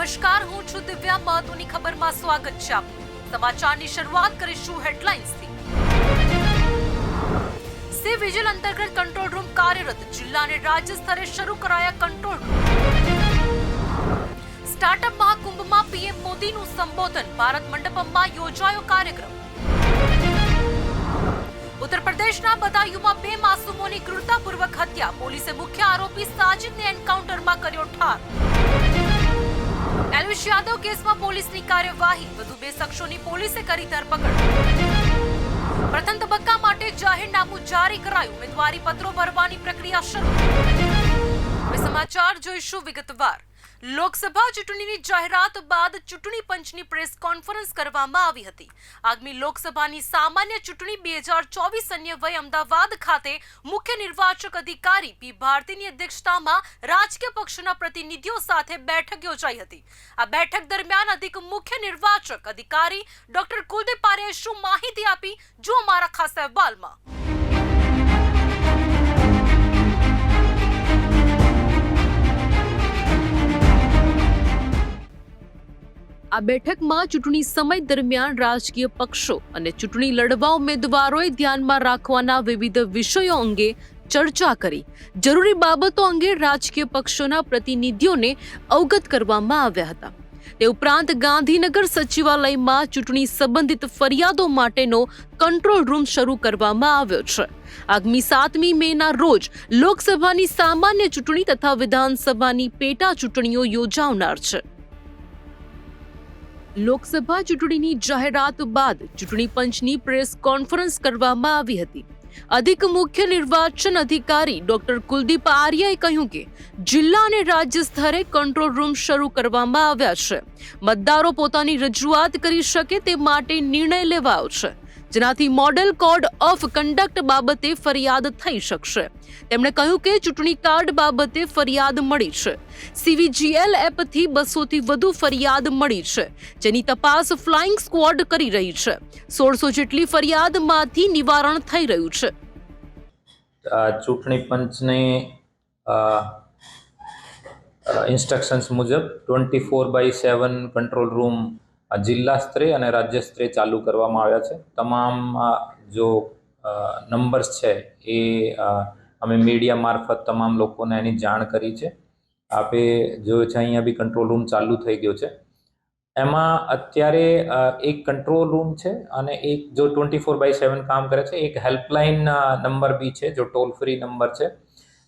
નમસ્કાર, હું છું દિવ્યા. મહત્વની ખબરમાં સ્વાગત છે આપનું. સમાચારની શરૂઆત કરીશું હેડલાઇન્સથી. સી વિજિલ અંતર્ગત કંટ્રોલ રૂમ કાર્યરત. જિલ્લા અને રાજ્ય સ્તરે શરૂ કરાયા કંટ્રોલ રૂમ. સ્ટાર્ટઅપ મહાકુંભમાં પીએમ મોદીનું સંબોધન. ભારત મંડપમમાં યોજાયો કાર્યક્રમ. ઉત્તર પ્રદેશના બદાયુમાં 2 માસૂમોની ક્રૂરતાપૂર્વક હત્યા. પોલીસે મુખ્ય આરોપી સાજિદને એન્કાઉન્ટરમાં કર્યો ઠાર. એલ્વિશ યાદવ કેસમાં પોલીસની કાર્યવાહી. વધુ 2 શખ્સોની પોલીસે કરી ધરપકડ. પ્રથમ તબક્કા માટે જાહેરનામું જારી કરાયું. ઉમેદવારી પત્રો ભરવાની પ્રક્રિયા શરૂ. હવે સમાચાર જોઈશું વિગતવાર. લોકસભા ચૂંટણીની જાહેરાત બાદ ચૂંટણી પંચની પ્રેસ કોન્ફરન્સ કરવામાં આવી હતી. આગામી લોકસભાની સામાન્ય ચૂંટણી 2024 અન્વયે અમદાવાદ ખાતે મુખ્ય નિર્વાચક અધિકારી પી ભારતીની અધ્યક્ષતામાં રાજકીય પક્ષોના પ્રતિનિધિઓ સાથે બેઠક યોજાઈ હતી. આ બેઠક દરમિયાન અધિક મુખ્ય નિર્વાચક અધિકારી ડોક્ટર કુલદીપ આર્યાએ શું માહિતી આપી, જો અમારા ખાસ અહેવાલમાં. આ બેઠકમાં ચૂંટણી સમય દરમિયાન રાજકીય પક્ષો અને ચૂંટણી લડવા ઉમેદવારોએ ધ્યાનમાં રાખવાના વિવિધ વિષયો અંગે ચર્ચા કરી. જરૂરી બાબતો અંગે રાજકીય પક્ષોના પ્રતિનિધિઓને અવગત કરવામાં આવ્યા હતા. તે ઉપરાંત ગાંધીનગર સચિવાલયમાં ચૂંટણી સંબંધિત ફરિયાદો માટેનો કંટ્રોલ રૂમ શરૂ કરવામાં આવ્યો છે. આગામી 7મી મેના રોજ લોકસભાની સામાન્ય ચૂંટણી તથા વિધાનસભાની પેટા ચૂંટણીઓ યોજાનાર છે. લોકસભા ચૂંટણીની જાહેરાત બાદ ચૂંટણી પંચની પ્રેસ કોન્ફરન્સ કરવામાં આવી હતી. અધિક મુખ્ય નિર્વાચન અધિકારી ડોક્ટર કુલદીપ આર્યાએ કહ્યું કે જિલ્લા અને રાજ્ય સ્તરે કંટ્રોલ રૂમ શરૂ કરવામાં આવ્યા છે. મતદારો પોતાની રજૂઆત કરી શકે તે માટે નિર્ણય લેવાયો છે, જેનાથી મોડેલ કોડ ઓફ કન્ડક્ટ બાબતે ફરિયાદ થઈ શકશે. તેમણે કહ્યું કે ચૂંટણી કાર્ડ બાબતે ફરિયાદ મળી છે. સીવીજીએલ એપથી 200થી વધુ ફરિયાદ મળી છે, જેની તપાસ ફ્લાઇંગ સ્ક્વોડ કરી રહી છે. 1600 જેટલી ફરિયાદમાંથી નિવારણ થઈ રહ્યું છે. ચૂંટણી પંચની ઇન્સ્ટ્રક્શન્સ મુજબ 24/7 કંટ્રોલ રૂમ જિલ્લા સ્તરે અને રાજ્ય સ્તરે ચાલુ કરવામાં આવ્યા છે. તમામ જો નંબર્સ છે એ અમે મીડિયા મારફત તમામ લોકોને એની જાણ કરી છે. આપે જોયું છે અહીંયા બી કંટ્રોલ રૂમ ચાલુ થઈ ગયો છે. એમાં અત્યારે એક કંટ્રોલ રૂમ છે અને એક જો 24/7 કામ કરે છે. એક હેલ્પલાઇન નંબર બી છે, જો ટોલ ફ્રી નંબર છે.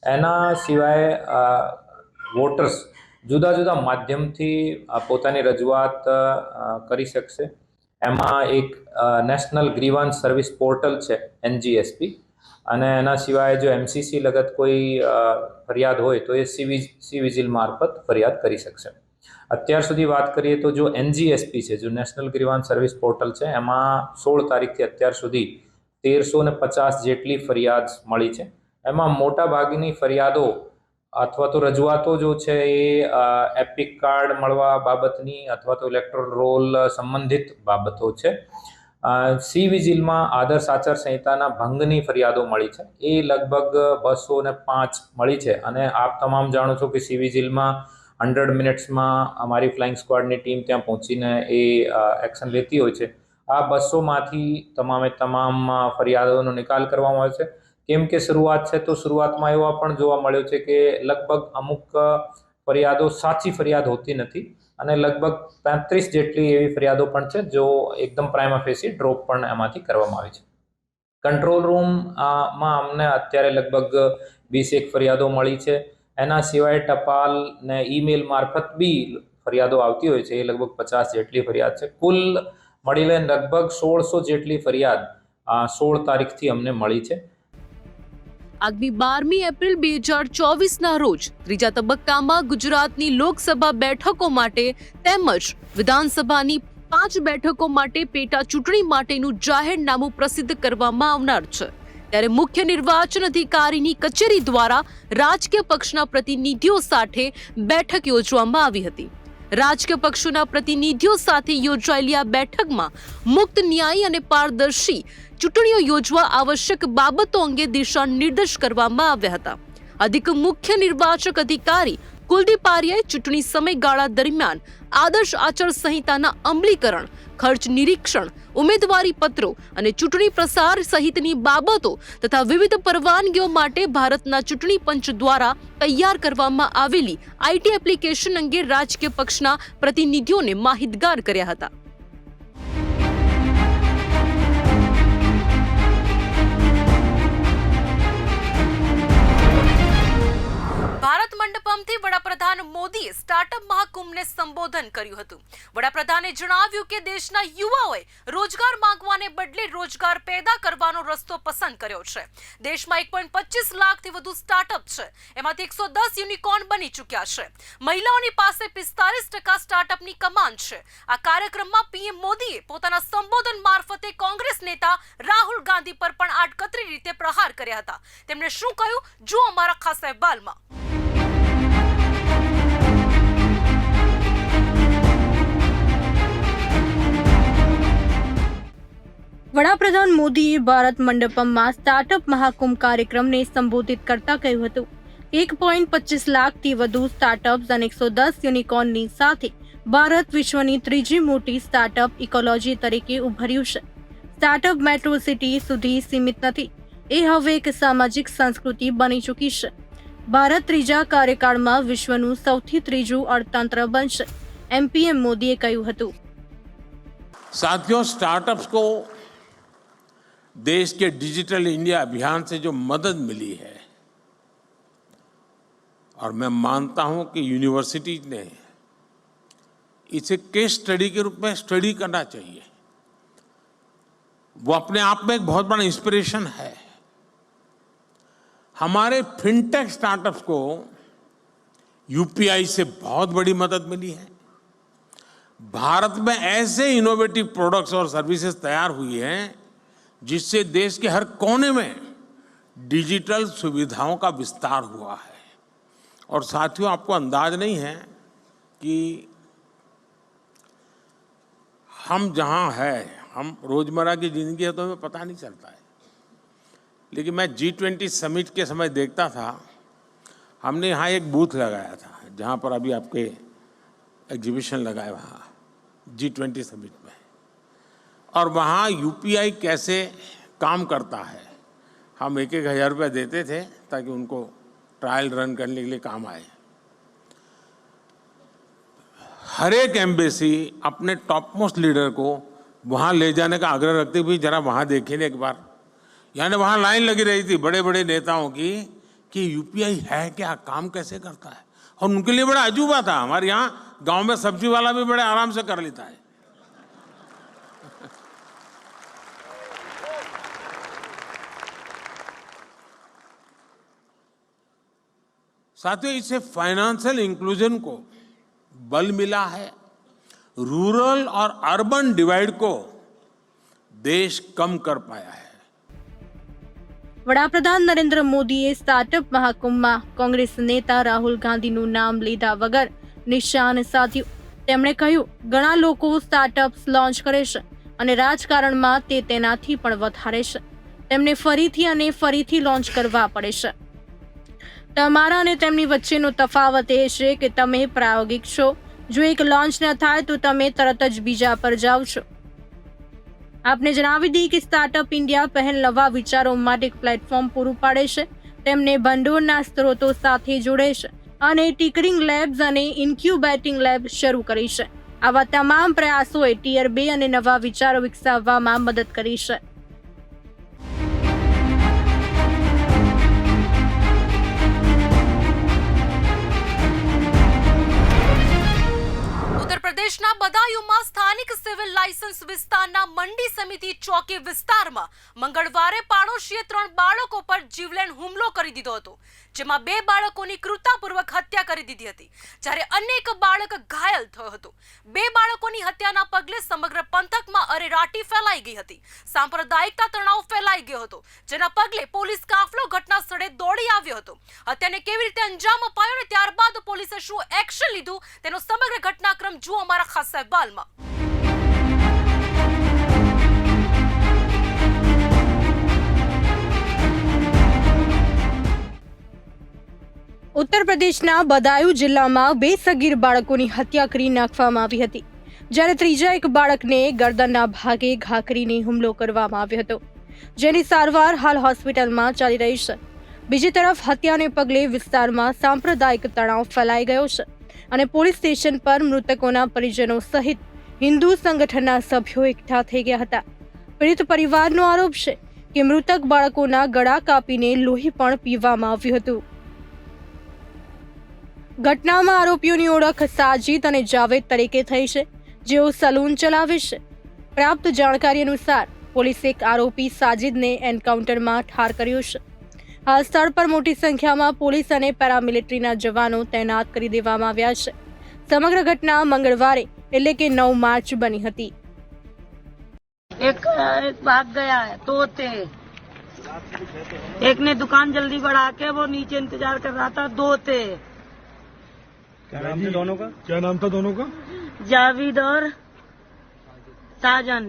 એના સિવાય વોટર્સ જુદા જુદા માધ્યમથી પોતાની રજૂઆત કરી શકશે. એમાં એક નેશનલ ગ્રીવાન્સ સર્વિસ પોર્ટલ છે, NGSP, અને એના સિવાય જો MCC લગત કોઈ ફરિયાદ હોય તો એ સી વિજિલ મારફત ફરિયાદ કરી શકશે. અત્યાર સુધી વાત કરીએ તો જો NGSP છે, જો નેશનલ ગ્રીવાન્સ સર્વિસ પોર્ટલ છે, એમાં 16 તારીખથી અત્યાર સુધી 1350 જેટલી ફરિયાદ મળી છે. એમાં મોટા ભાગની ફરિયાદો અથવા તો રજૂઆતો જો છે એ એપિક કાર્ડ મળવા બાબતની અથવા તો ઇલેક્ટોરલ રોલ સંબંધિત બાબતો છે. સી વિજિલમાં આદર્શ આચાર સંહિતાના ભંગની ફરિયાદો મળી છે, એ લગભગ 205 મળી છે. અને આપ તમામ જાણો છો કે સી વિજિલમાં 100 મિનિટ્સમાં અમારી ફ્લાઇંગ સ્ક્વોડની ટીમ ત્યાં પહોંચીને એ એક્શન લેતી હોય છે. આ 200માંથી તમામ ફરિયાદોનો નિકાલ કરવામાં આવે છે. કેમ કે શરૂઆત છે તો શરૂઆતમાં એવા પણ જોવા મળ્યો છે કે લગભગ અમુક ફરિયાદો સાચી ફરિયાદ હોતી નથી અને લગભગ 35 જેટલી એવી ફરિયાદો પણ છે જો એકદમ પ્રાઇમા ફેસી ડ્રોપ પણ એમાંથી કરવામાં આવી છે. કંટ્રોલ રૂમમાં અમને અત્યારે લગભગ 21 ફરિયાદો મળી છે. એના સિવાય ટપાલ ને ઈમેલ મારફત બી ફરિયાદો આવતી હોય છે, એ લગભગ 50 જેટલી ફરિયાદ છે. કુલ મળી લઈને લગભગ 1600 જેટલી ફરિયાદ 16 તારીખથી અમને મળી છે. આગામી 12મી એપ્રિલ 2024ના રોજ ત્રીજા તબક્કામાં ગુજરાતની લોકસભા બેઠકો માટે તેમજ વિધાનસભાની 5 બેઠકો માટે પેટા ચૂંટણી માટેનું જાહેરનામું પ્રસિદ્ધ કરવામાં આવનાર છે. ત્યારે મુખ્ય નિર્વાચન અધિકારીની કચેરી દ્વારા રાજકીય પક્ષના પ્રતિનિધિઓ સાથે બેઠક યોજવામાં આવી હતી. રાજકીય પક્ષોના પ્રતિનિધિઓ સાથે યોજાયેલી આ બેઠકમાં મુક્ત, ન્યાયી અને પારદર્શી ચૂંટણીઓ યોજવા આવશ્યક બાબતો અંગે દિશા નિર્દેશ કરવામાં આવ્યા હતા. અધિક મુખ્ય નિર્વાચક અધિકારી કુલદીપ આર્યાએ ચૂંટણી સમયગાળા દરમિયાન આદર્શ આચાર સંહિતાના અમલીકરણ, ખર્ચ નિરીક્ષણ, ઉમેદવારી પત્રો અને ચૂંટણી પ્રસાર સહિતની બાબતો તથા વિવિધ પરવાનગીઓ માટે ભારતના ચૂંટણી પંચ દ્વારા તૈયાર કરવામાં આવેલી આઈટી એપ્લિકેશન અંગે રાજકીય પક્ષના પ્રતિનિધિઓને માહિતગાર કર્યા હતા. ભારત મંડપમથી વડાપ્રધાન મોદીએ સ્ટાર્ટઅપ મહાકુંભને સંબોધન કર્યું હતું. વડાપ્રધાને જણાવ્યું કે દેશના યુવાઓએ રોજગાર માંગવાને બદલે રોજગાર પેદા કરવાનો રસ્તો પસંદ કર્યો છે. દેશમાં 1.25 લાખથી વધુ સ્ટાર્ટઅપ છે. એમાંથી 110 યુનિકોર્ન બની ચૂક્યા છે. મહિલાઓની પાસે 45% સ્ટાર્ટઅપની કમાન છે. આ કાર્યક્રમમાં પીએમ મોદીએ પોતાના સંબોધન મારફતે કોંગ્રેસ નેતા રાહુલ ગાંધી પર પણ આડકતરી રીતે પ્રહાર કર્યા હતા. તેમણે શું કહ્યું, જુઓ અમારા ખાસ અહેવાલમાં. વડાપ્રધાન મોદીએ ભારત મંડપમમાં સ્ટાર્ટઅપ મહાકુંભ કાર્યક્રમને સંબોધિત કરતા કહ્યું હતું, 1.25 લાખથી વધુ સ્ટાર્ટઅપ્સ અને 110 યુનિકોર્નની સાથે ભારત વિશ્વની ત્રીજી મોટી સ્ટાર્ટઅપ ઇકોલોજી તરીકે ઉભર્યું છે. સ્ટાર્ટઅપ મેટ્રો સિટી સુધી સીમિત નથી, એ હવે એક સામાજિક સંસ્કૃતિ બની ચૂકી છે. ભારત ત્રીજા કાર્યકાળમાં વિશ્વનું સૌથી ત્રીજું અર્થતંત્ર બનશે, એમ પીએમ મોદીએ કહ્યું હતું. साथियों, स्टार्टअप्स को देश के डिजिटल इंडिया अभियान से जो मदद मिली है, और मैं मानता हूं कि यूनिवर्सिटीज ने इसे केस स्टडी के रूप में स्टडी करना चाहिए. वो अपने आप में एक बहुत बड़ा इंस्पिरेशन है. हमारे फिनटेक स्टार्टअप्स को यूपीआई से बहुत बड़ी मदद मिली है. भारत में ऐसे इनोवेटिव प्रोडक्ट्स और सर्विसेज तैयार हुई हैं जिससे देश के हर कोने में डिजिटल सुविधाओं का विस्तार हुआ है. और साथियों, आपको अंदाज नहीं है कि हम जहां हैं, हम रोजमर्रा की जिंदगी है तो हमें पता नहीं चलता है, लेकिन मैं G20 समिट के समय देखता था, हमने यहाँ एक बूथ लगाया था जहाँ पर अभी आपके एग्जीबिशन लगाए वहाँ G20 समिट में, और वहाँ यूपीआई कैसे काम करता है, हम 1,000 रुपये देते थे ताकि उनको ट्रायल रन करने के लिए काम आए. हर एक एम्बेसी अपने टॉप मोस्ट लीडर को वहाँ ले जाने का आग्रह रखते हुए जरा वहाँ देखिए एक बार. यानी वहाँ लाइन लगी रही थी बड़े बड़े नेताओं की कि यूपीआई है क्या, काम कैसे करता है, और उनके लिए बड़ा अजूबा था. हमारे यहाँ गांव में सब्जी वाला भी बड़े आराम से कर लेता है. साथियों, इससे फाइनेंशियल इंक्लूजन को बल मिला है. रूरल और अर्बन डिवाइड को देश कम कर पाया है. વડાપ્રધાન નરેન્દ્ર મોદીએ સ્ટાર્ટઅપ મહાકુંભમાં કોંગ્રેસ નેતા રાહુલ ગાંધીનું નામ લીધા વગર નિશાન સાધ્યું. તેમણે કહ્યું, ઘણા લોકો સ્ટાર્ટઅપ્સ લોન્ચ કરે છે અને રાજકારણમાં તે તેનાથી પણ વધારે છે. તેમને ફરીથી અને ફરીથી લોન્ચ કરવા પડે છે. તમારા અને તેમની વચ્ચેનો તફાવત એ છે કે તમે પ્રાયોગિક છો. જો એક લોન્ચ ન થાય તો તમે તરત જ બીજા પર જાઓ છો. આપને જણાવી દઈએ કે સ્ટાર્ટઅપ ઇન્ડિયા પહેલ નવા વિચારો માટે એક પ્લેટફોર્મ પૂરું પાડે છે, તેમને ભંડોળના સ્ત્રોતો સાથે જોડે છે અને ટિકરિંગ લેબ્સ અને ઇન્ક્યુબેટિંગ લેબ શરૂ કરી છે. આવા તમામ પ્રયાસોએ ટિયર 2 અને નવા વિચારો વિકસાવવામાં મદદ કરી છે. ઉત્તર પ્રદેશના બદાયુમાં સ્થાનિક સિવિલ લાયસન્સ વિસ્તારના મંડી સમિતિ ચોકી વિસ્તારમાં મંગળવારે પાડોશીએ 3 બાળકો પર જીવલેણ હુમલો કરી દીધો હતો, જેમાં 2 બાળકોની ક્રૂરતાપૂર્વક હત્યા કરી દીધી હતી, જ્યારે અન્ય એક બાળક ઘાયલ થયો હતો. 2 બાળકોની હત્યાના પગલે સમગ્ર પંથકમાં અરેરાટી ફેલાઈ ગઈ હતી. સાંપ્રદાયિકતા તણાવ ફેલાઈ ગયો હતો, જેના પગલે પોલીસ કાફલો ઘટના સ્થળે દોડી આવ્યો હતો. હત્યાને કેવી રીતે અંજામ અપાયો અને ત્યારબાદ પોલીસે શું એક્શન લીધું તેનો સમગ્ર ઘટનાક્રમ જુઓ અમારા ખાસ અહેવાલમાં. ઉત્તર પ્રદેશના બદાયુ જિલ્લામાં 2 સગીર બાળકોની હત્યા કરી નાખવામાં આવી હતી, જ્યારે ત્રીજા એક બાળકને ગરદનના ભાગે ઘા કરીને હુમલો કરવામાં આવ્યો હતો, જેની સારવાર હાલ હોસ્પિટલમાં ચાલી રહી છે. બીજી તરફ હત્યાને પગલે વિસ્તારમાં સાંપ્રદાયિક તણાવ ફેલાઈ ગયો છે અને પોલીસ સ્ટેશન પર મૃતકોના પરિજનો સહિત હિન્દુ સંગઠનના સભ્યો એકઠા થઈ ગયા હતા. પીડિત પરિવારનો આરોપ છે કે મૃતક બાળકોના ગળા કાપીને લોહી પણ પીવામાં આવ્યું હતું. ઘટનામાં આરોપીઓની ઓળખ સાજિદ અને જાવેદ તરીકે થઈ છે, જેઓ સલૂન ચલાવે છે. પ્રાપ્ત જાણકારી અનુસાર પોલીસે એક આરોપી સાજિદને એન્કાઉન્ટરમાં ઠાર કર્યો છે. હાલ સ્થળ પર મોટી સંખ્યામાં પોલીસ અને પેરામિલિટરીના જવાનો તૈનાત કરી દેવામાં આવ્યા છે. સમગ્ર ઘટના મંગળવારે એટલે કે 9 માર્ચ બની હતી. एक भाग गया है, 2 थे. एक ने दुकान जल्दी बढ़ा के वो नीचे इंतजार कर रहा था, 2 थे. क्या नाम था दोनों का? क्या नाम था दोनों का? जावेद और साजन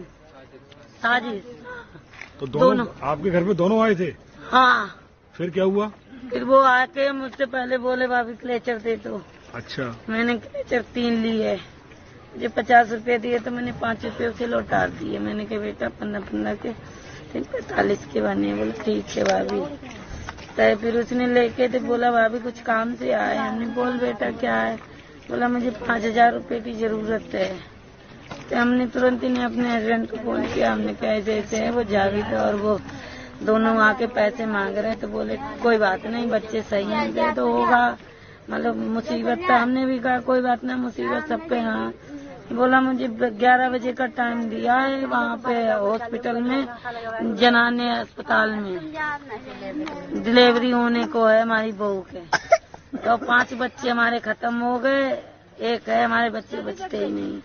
साजिद. तो दोनों आपके घर में दोनों आए थे? हाँ. फिर क्या हुआ? फिर वो आके मुझसे पहले बोले भाभी क्लेचर दे दो. अच्छा. मैंने क्लेचर 3 लिए. मुझे 50 रुपए दिए तो मैंने 5 रुपए उसे लौटा दिए. मैंने कहा बेटा 15 के 45 के बने. बोला ठीक है भाभी. तो फिर उसने लेके तो बोला भाभी कुछ काम से आए. हमने बोल बेटा क्या है? बोला मुझे 5000 रुपए की जरूरत है. तो हमने तुरंत ही अपने हस्बैंड को फोन किया. हमने कहा ऐसे ऐसे है, वो जावेद और वो दोनों आके पैसे मांग रहे हैं. तो बोले कोई बात नहीं, बच्चे सही हैं, दे तो होगा, मतलब मुसीबत. तो हमने भी कहा कोई बात नहीं, मुसीबत सब पे. हाँ. बोला मुझे 11 बजे का टाइम दिया है वहाँ पे हॉस्पिटल में, जनाने अस्पताल में डिलीवरी होने को है हमारी बहू के. तो 5 बच्चे हमारे खत्म हो गए, एक है हमारे बच्चे बचते ही नहीं.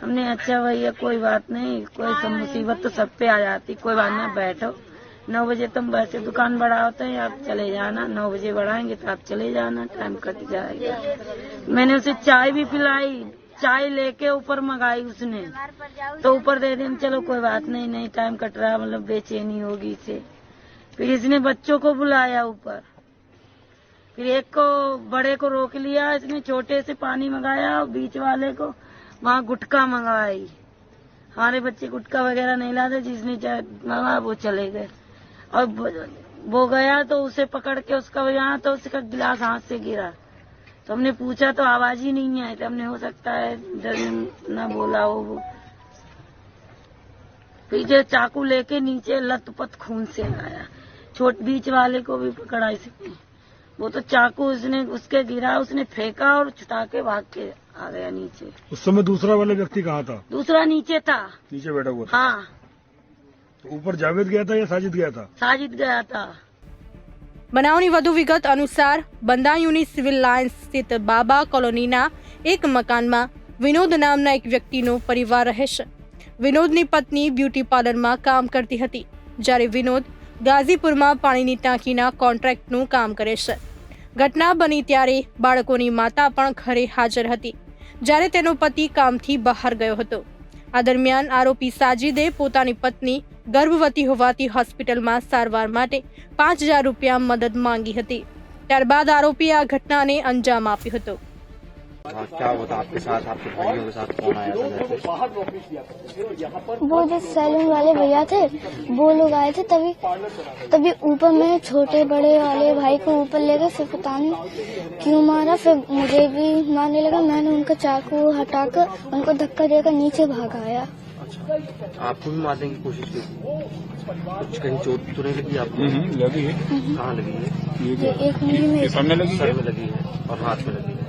हमने अच्छा भैया कोई बात नहीं, कोई सब मुसीबत तो सब पे आ जाती, कोई बात नहीं, बैठो. 9 बजे तुम वैसे दुकान बढ़ा होते हैं, आप चले जाना. 9 बजे बढ़ाएंगे तो आप चले जाना, टाइम कट जाएगा. मैंने उसे चाय भी पिलाई, चाय लेके ऊपर मंगाई उसने, तो ऊपर दे दी. चलो कोई बात नहीं, नहीं टाइम कट रहा, मतलब बेचैनी होगी इसे. फिर इसने बच्चों को बुलाया ऊपर. फिर एक को बड़े को रोक लिया इसने, छोटे से पानी मंगाया और बीच वाले को वहाँ गुटखा मंगवाई. हमारे बच्चे गुटखा वगैरह नहीं लाते, जिसने मंगाया वो चले गए. और वो गया तो उसे पकड़ के उसका यहाँ तो उसका गिलास हाथ से गिरा. तो हमने पूछा तो आवाज ही नहीं आई. तो हमने हो सकता है डर न बोला हो वो. पीछे चाकू लेके नीचे लथपथ खून से आया. छोट बीच वाले को भी पकड़ा इसने. वो तो चाकू उसने उसके गिरा, उसने फेंका और छुटा के भाग के आ गया नीचे. उस समय दूसरा वाला व्यक्ति कहाँ था? दूसरा नीचे था. नीचे बैठा हुआ था? हाँ. तो ऊपर जावेद गया था या साजिद गया था? साजिद गया था. બનાવની વધુ વિગત અનુસાર બંદાયુની સિવિલ લાઇન્સ સ્થિત બાબા કોલોનીના એક મકાનમાં વિનોદ નામના એક વ્યક્તિનો પરિવાર રહે છે. વિનોદની પત્ની બ્યુટી પાર્લરમાં કામ કરતી હતી, જ્યારે વિનોદ ગાઝીપુરમાં પાણીની ટાંકીના કોન્ટ્રાક્ટનું કામ કરે છે. ઘટના બની ત્યારે બાળકોની માતા પણ ઘરે હાજર હતી, જ્યારે તેનો પતિ કામથી બહાર ગયો હતો. આ દરમિયાન આરોપી સાજિદે પોતાની પત્ની ગર્ભવતી હોવાથી હોસ્પિટલમાં સારવાર માટે 5000 રૂપિયા મદદ માંગી હતી. ત્યારબાદ આરોપીએ આ ઘટનાને અંજામ આપ્યો હતો. क्या होता आपके साथ, आपके भाइयों के साथ कौन आया था घर पे? वो जो सैलून वाले भैया थे वो लोग आए थे. तभी ऊपर मैं छोटे बड़े वाले भाई को ऊपर ले गए. फिर पता नहीं क्यों मारा, फिर मुझे भी मारने लगा. मैंने उनका चाकू हटाकर उनको धक्का देकर नीचे भागाया. आपको भी मारने की कोशिश की थी? कुछ कहीं चोट तो नहीं लगी आपको? लगी है. कहाँ लगी है? ये एक मुंडी में सामने लगी सर में लगी है और हाथ में लगी है.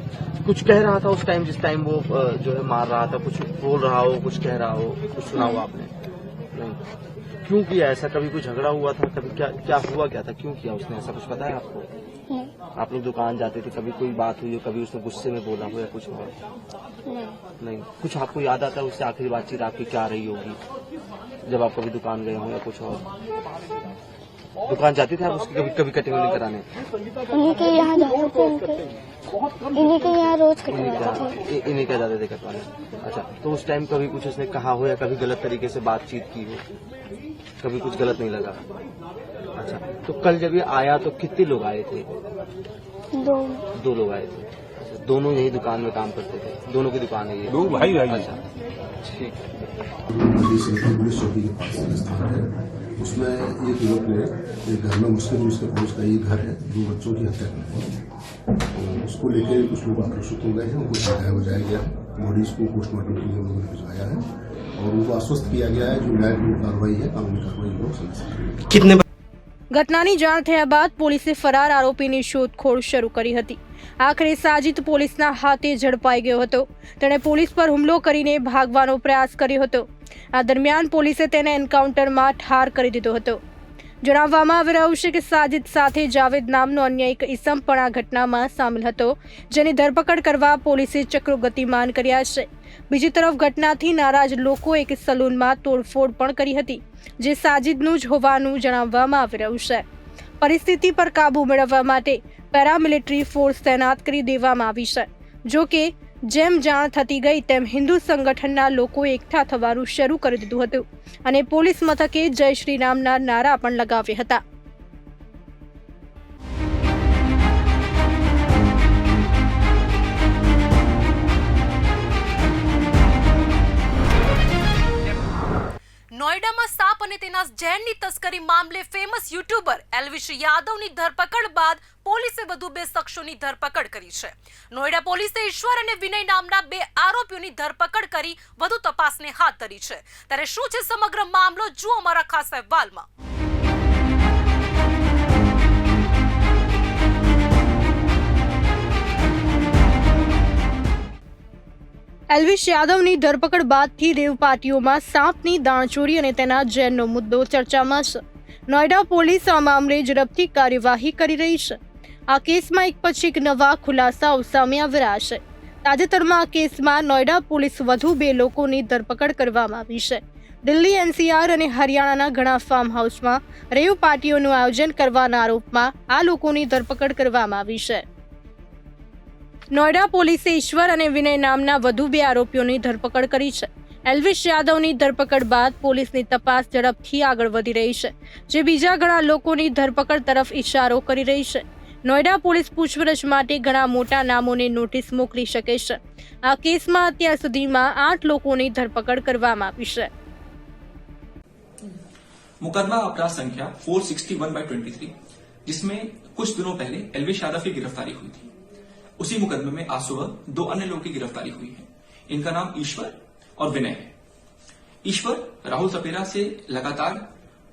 कुछ कह रहा था उस टाइम, जिस टाइम वो जो है मार रहा था, कुछ बोल रहा हो, कुछ कह रहा हो, कुछ सुना हो आपने? नहीं. क्यों किया ऐसा? कभी कोई झगड़ा हुआ था? कभी क्या हुआ, क्या था, क्यों किया उसने ऐसा? कुछ पता है आपको? नहीं. आप लोग दुकान जाते थे, कभी कोई बात हुई हो, कभी उसने गुस्से में बोला हो या कुछ और? नहीं. कुछ आपको याद आता है उससे आखिरी बातचीत आपकी क्या रही होगी जब आप कभी दुकान गए हो या कुछ और? दुकान जाते थे आप उसकी कभी कटिंग नहीं कराने? इन्हीं के यहाँ जाते थे, इन्हीं के यहाँ रोज कटवाते थे. इन्हीं क्या जाते थे कटवाने? अच्छा. तो उस टाइम कभी कुछ उसने कहा हो या कभी गलत तरीके से बातचीत की हो? कभी कुछ गलत नहीं लगा? अच्छा. तो कल जब ये आया तो कितने लोग आए थे? दो लोग आए थे। अच्छा, दोनों यही दुकान में काम करते थे? दोनों की दुकान है ये? दो भाई भाई। अच्छा, ठीक है। पुलिस चौकी के पास स्थान है, उसमें एक युवक ने एक घर में मुस्लिम उसका ये घर है, 2 बच्चों की हत्या कर दी। तो उसको लेकर कुछ लोग आक्रोशित हो गए हैं, उनको सजाया बजाया गया, बॉडीज को पोस्टमार्टम के लिए उन लोगों ने भिजवाया है और उनको आश्वस्त किया गया है जो न्यायिक कार्रवाई है, कानूनी कार्रवाई लोग समझ कितने ઘટનાની જાણ થયા બાદ પોલીસે ફરાર આરોપીની શોધખોળ શરૂ કરી હતી। આખરે સાજિદ પોલીસના હાથે ઝડપાઈ ગયો હતો। તેણે પોલીસ પર હુમલો કરીને ભાગવાનો પ્રયાસ કર્યો હતો। આ દરમિયાન પોલીસે તેને એન્કાઉન્ટરમાં ઠાર કરી દીધો હતો। જણાવવામાં આવી રહ્યું છે કે સાજિદ સાથે જાવેદ નામનો અન્ય એક ઈસમ પણ આ ઘટનામાં સામેલ હતો, જેની ધરપકડ કરવા પોલીસે ચક્રો ગતિમાન કર્યા છે। બીજી તરફ ઘટનાથી નારાજ લોકોએ એક સલૂનમાં તોડફોડ પણ કરી હતી, જે સાજિદનું જ હોવાનું જણાવવામાં આવી રહ્યું છે। પરિસ્થિતિ પર કાબૂ મેળવવા માટે પેરામિલિટરી ફોર્સ તૈનાત કરી દેવામાં આવી છે। જો કે જેમ જાણ થતી ગઈ તેમ હિન્દુ સંગઠનના લોકોએ એકઠા થવાનું શરૂ કરી દીધું હતું અને પોલીસ મથકે જય શ્રી રામના નારા પણ લગાવ્યા હતા। નોઈડામાં સાપ અને તેના ઝેરની તસ્કરી મામલે ફેમસ યુટ્યુબર એલ્વિશ યાદવની ધરપકડ બાદ પોલીસે વધુ 2 શખ્સોની ધરપકડ કરી છે। નોઈડા પોલીસે ઈશ્વર અને વિનય નામના 2 આરોપીઓની ધરપકડ કરી વધુ તપાસને હાથ ધરી છે। ત્યારે શું છે સમગ્ર મામલો, જુઓ અમારા ખાસ અહેવાલમાં। એલ્વિશ યાદવની ધરપકડ બાદથી રેવ પાર્ટીઓમાં સાપની દાણચોરી અને તેના ઝેરનો મુદ્દો ચર્ચામાં છે। નોઈડા પોલીસ આ મામલે ઝડપથી કાર્યવાહી કરી રહી છે। આ કેસમાં એક પછી એક નવા ખુલાસાઓ સામે આવી રહ્યા છે। તાજેતરમાં આ કેસમાં નોઈડા પોલીસ વધુ 2 લોકોની ધરપકડ કરવામાં આવી છે। દિલ્હી, NCR અને હરિયાણાના ઘણા ફાર્મ હાઉસમાં રેવ પાર્ટીઓનું આયોજન કરવાના આરોપમાં આ લોકોની ધરપકડ કરવામાં આવી છે। નોઈડા પોલીસે ઈશ્વર અને વિનય નામના વધુ 2 આરોપીઓની ધરપકડ કરી છે। એલ્વિશ યાદવની ધરપકડ બાદ પોલીસની તપાસ ઝડપથી આગળ વધી રહી છે, જે બીજા ઘણા લોકોની ધરપકડ તરફ ઇશારો કરી રહી છે। નોઈડા પોલીસ પૂછપરછ માટે ઘણા મોટા નામોને નોટિસ મોકલી શકે છે। આ કેસમાં અત્યાર સુધીમાં 8 લોકોની ધરપકડ કરવામાં આવી છે। मुकदमा अपराध संख्या 461/23, जिसमें कुछ दिनों पहले एल्विश यादव की गिरफ्तारी हुई थी। उसी मुकदमे में आज सुबह 2 अन्य लोगों की गिरफ्तारी हुई है। इनका नाम ईश्वर और विनय है। ईश्वर राहुल सपेरा से लगातार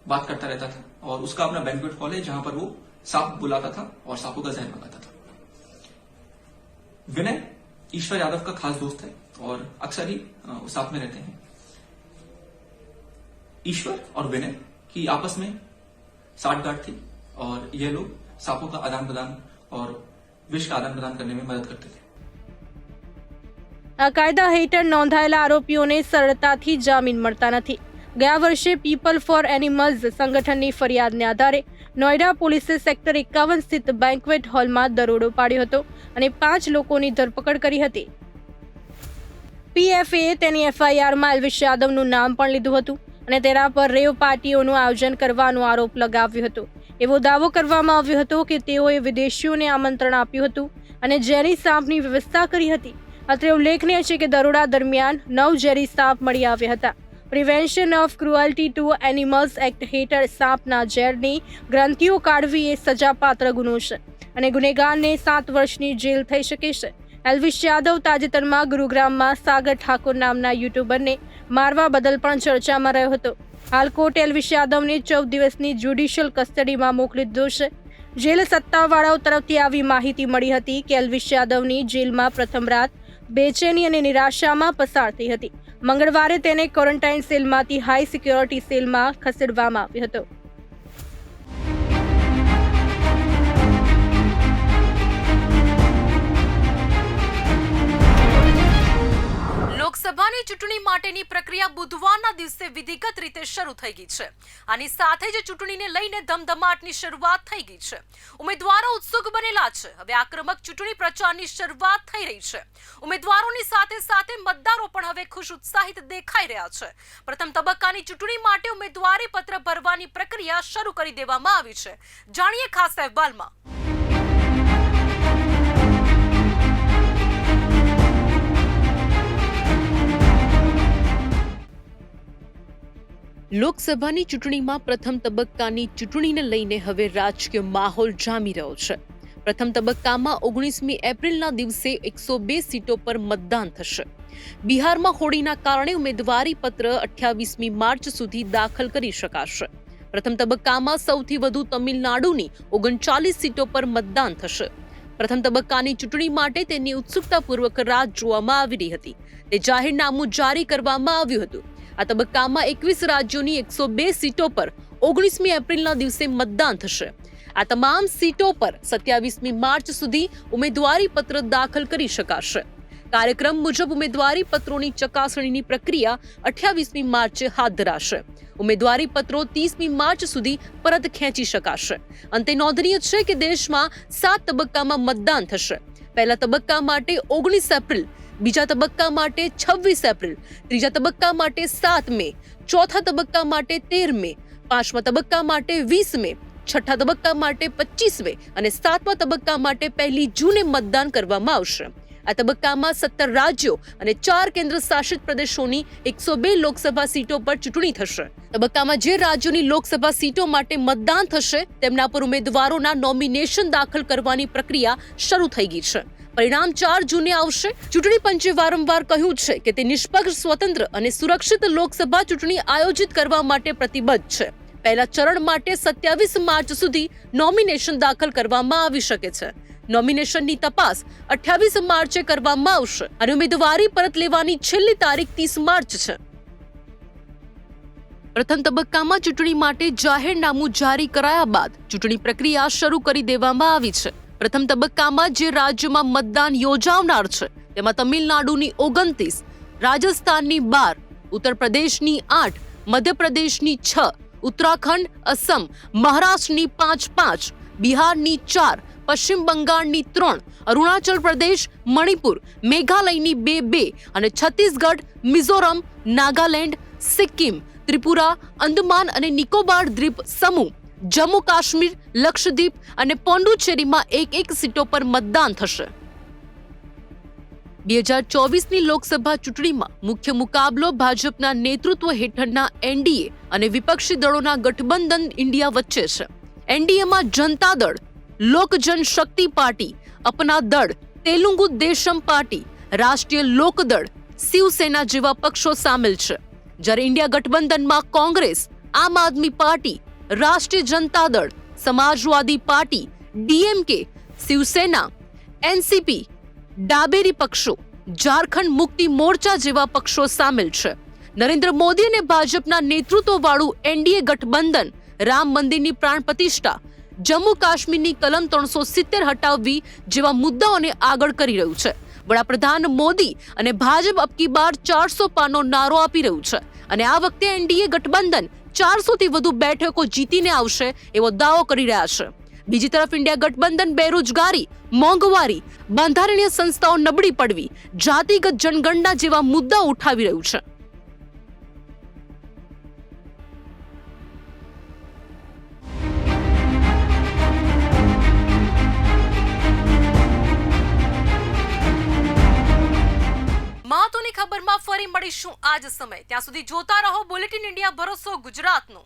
बात करता रहता था और उसका अपना बैंक्वेट हॉल है जहां पर वो सांप बुलाता था और सांपों का जहर मंगाता था। विनय ईश्वर यादव का खास दोस्त है और अक्सर ही साथ में रहते हैं। ईश्वर और विनय की आपस में साठगांठ थी और ये लोग सांपों का आदान प्रदान और विष का आदान प्रदान करने में मदद करते थे। આ કાયદા હેઠળ નોંધાયેલા આરોપીઓને સરળતાથી જામીન મળતા નથી। ગયા વર્ષે પીપલ ફોર એનિમલ્સ સંગઠનની ફરિયાદને આધારે નોઈડા પોલીસે સેક્ટર 51 સ્થિત બેન્ક્વેટ હોલમાં દરોડો પાડ્યો હતો અને 5 લોકોની ધરપકડ કરી હતી। PFAએ તેની FIRમાં એલ્વિશ યાદવનું નામ પણ લીધું હતું અને તેના પર રેવ પાર્ટીઓનું આયોજન કરવાનો આરોપ લગાવ્યો હતો। એવો દાવો કરવામાં આવ્યો હતો કે તેઓએ વિદેશીઓને આમંત્રણ આપ્યું હતું અને ઝેરી સાપની વ્યવસ્થા કરી હતી। અત્રે ઉલ્લેખનીય છે કે દરોડા દરમિયાન 9 ઝેરી સાપ મળી આવ્યા હતા। Prevention of cruelty to animals act હેઠળ સાપના ઝેરની ગ્રંથિઓ કાઢવી એ સજાપાત્ર ગુનો છે અને ગુનેગારને 7 વર્ષની જેલ થઈ શકે છે। એલ્વિશ યાદવ તાજેતરમાં ગુરુગ્રામમાં સાગર ઠાકોર નામના યુટ્યુબરને મારવા બદલ પણ ચર્ચામાં રહ્યો હતો। હાલ કોર્ટ એલ્વિશ યાદવને 14 દિવસની જ્યુડિશિયલ કસ્ટડીમાં મોકલી દીધો છે। જેલ સત્તાવાળાઓ તરફથી આવી માહિતી મળી હતી કે એલ્વિશ યાદવની જેલમાં પ્રથમ રાત બેચેની અને નિરાશામાં પસાર થઈ હતી। મંગળવારે તેને ક્વોરન્ટાઇન સેલમાંથી હાઈ સિક્યોરિટી સેલમાં ખસેડવામાં આવ્યો હતો। લોકસભાની ચૂંટણી માટેની પ્રક્રિયા બુધવારના દિવસે વિધિગત રીતે શરૂ થઈ ગઈ છે। આની સાથે જ ચૂંટણીને લઈને ધમધમાટની શરૂઆત થઈ ગઈ છે। ઉમેદવારો ઉત્સુક બનેલા છે। હવે આક્રમક ચૂંટણી પ્રચારની શરૂઆત થઈ રહી છે। ઉમેદવારોની સાથે સાથે મતદારો પણ હવે ખુશ ઉત્સાહિત દેખાઈ રહ્યા છે। પ્રથમ તબક્કાની ચૂંટણી માટે ઉમેદવારી પત્ર ભરવાની પ્રક્રિયા શરૂ કરી દેવામાં આવી છે। જાણીએ ખાસ અહેવાલમાં। લોકસભાની ચૂંટણીમાં પ્રથમ તબક્કાની ચૂંટણીને લઈને હવે રાજકીય માહોલ જામી રહ્યો છે. પ્રથમ તબક્કામાં 19મી એપ્રિલના દિવસે 102 સીટો પર મતદાન થશે. બિહારમાં હોળીના કારણે ઉમેદવારી પત્ર 28મી માર્ચ સુધી દાખલ કરી શકાશે. પ્રથમ તબક્કામાં સૌથી વધુ તમિલનાડુની 39 સીટો પર મતદાન થશે. પ્રથમ તબક્કાની ચૂંટણી માટે તેની ઉત્સુકતાપૂર્વક રાહ જોવામાં આવી રહી હતી. તે જાહેરનામું જારી કરવામાં આવ્યું હતું. આ તબક્કામાં 21 રાજ્યોની 102 સીટો પર 19મી એપ્રિલના દિવસે મતદાન થશે. આ તમામ સીટો પર 27મી માર્ચ સુધી ઉમેદવારી પત્ર દાખલ કરી શકાશે. કાર્યક્રમ મુજબ ઉમેદવારી પત્રોની ચકાસણીની પ્રક્રિયા 28મી માર્ચે હાથ ધરાશે. ઉમેદવારી પત્રો 30મી માર્ચ સુધી પરત ખેંચી શકાશે. અંતે નોંધનીય છે કે દેશમાં 7 તબક્કામાં મતદાન થશે. પહેલા તબક્કા માટે 19 એપ્રિલ, બીજા તબક્કા માટે 26 એપ્રિલ, ત્રીજા તબક્કા માટે 7 મે, ચોથા તબક્કા માટે 13 મે, પાંચમા તબક્કા માટે 20 મે, છઠ્ઠા તબક્કા માટે 25 મે અને સાતમા તબક્કા માટે 1 જૂને મતદાન કરવામાં આવશે. આ તબક્કામાં 17 રાજ્યો અને 4 કેન્દ્ર શાસિત પ્રદેશોની 102 લોકસભા સીટો પર ચૂંટણી થશે. તબક્કામાં જે રાજ્યોની લોકસભા સીટો માટે મતદાન થશે તેમના પર ઉમેદવારોના નોમિનેશન દાખલ કરવાની પ્રક્રિયા શરૂ થઈ ગઈ છે. પરિણામ 4 જૂને આવશે. ચૂંટણી પંચે વારંવાર કહ્યું છે કે તે નિષ્પક્ષ, સ્વતંત્ર અને સુરક્ષિત લોકસભા ચૂંટણી આયોજિત કરવા માટે પ્રતિબદ્ધ છે. પહેલા ચરણ માટે 27 માર્ચ સુધી નોમિનેશન દાખલ કરવામાં આવી શકે છે. નોમિનેશનની તપાસ 28 માર્ચે કરવામાં આવશે અને ઉમેદવારી પરત લેવાની છેલ્લી તારીખ 30 માર્ચ છે. પ્રથમ તબક્કામાં ચૂંટણી માટે જાહેરનામું જારી કરાયા બાદ ચૂંટણી પ્રક્રિયા શરૂ કરી દેવામાં આવી છે. પ્રથમ તબક્કામાં જે રાજ્યોમાં મતદાન યોજાનાર છે તેમાં તમિલનાડુની 29, રાજસ્થાનની 12, ઉત્તર પ્રદેશની 8, મધ્યપ્રદેશની 6, ઉત્તરાખંડ, અસમ, મહારાષ્ટ્રની 5, બિહારની 4, પશ્ચિમ બંગાળની 3, અરુણાચલ પ્રદેશ, મણિપુર, મેઘાલયની 2 અને છત્તીસગઢ, મિઝોરમ, નાગાલેન્ડ, સિક્કિમ, ત્રિપુરા, અંદમાન અને નિકોબાર દ્વીપ સમૂહ, જમ્મુ કાશ્મીર, લક્ષદ્વીપ અને પોંડુચેરીમાં 1 સીટો પર મતદાન થશે. 2024ની લોકસભા ચૂંટણીમાં મુખ્ય મુકાબલો ભાજપના નેતૃત્વ હેઠળના એનડીએ અને વિપક્ષી દળોના ગઠબંધન ઇન્ડિયા વચ્ચે છે. એનડીએમાં જનતા દળ, લોક જનશક્તિ પાર્ટી, અપના દળ, તેલુગુ દેશમ પાર્ટી, રાષ્ટ્રીય લોકદળ, શિવસેના જેવા પક્ષો સામેલ છે. જ્યારે ઇન્ડિયા ગઠબંધનમાં કોંગ્રેસ, આમ આદમી પાર્ટી, રાષ્ટ્રીય જનતા દળ, સમાજવાદી પાર્ટી, ડીએમકે, શિવસેના, એનસીપી, ડાબેરી પક્ષો, ઝારખંડ મુક્તિ મોરચા જેવા પક્ષો સામેલ છે. નરેન્દ્ર મોદી અને ભાજપના નેતૃત્વવાળું એનડીએ ગઠબંધન રામ મંદિરની પ્રાણ પ્રતિષ્ઠા, જમ્મુ કાશ્મીરની કલમ 370 હટાવવી જેવા મુદ્દાઓને આગળ કરી રહ્યું છે. વડાપ્રધાન મોદી અને ભાજપ અબકી બાર 400 પારનો નારો આપી રહ્યું છે અને આ વખતે એનડીએ ગઠબંધન 400થી વધુ બેઠકો જીતીને આવશે એવો દાવો કરી રહ્યા છે. બીજી તરફ ઇન્ડિયા ગઠબંધન બેરોજગારી, મોંઘવારી, બંધારણીય સંસ્થાઓ નબળી પડવી, જાતિગત જનગણના જેવા મુદ્દાઓ ઉઠાવી રહ્યું છે. મહત્વની ખબરમાં ફરી મળીશું આજ સમય. ત્યાં સુધી જોતા રહો બુલેટિન ઇન્ડિયા, ભરોસો ગુજરાતનો.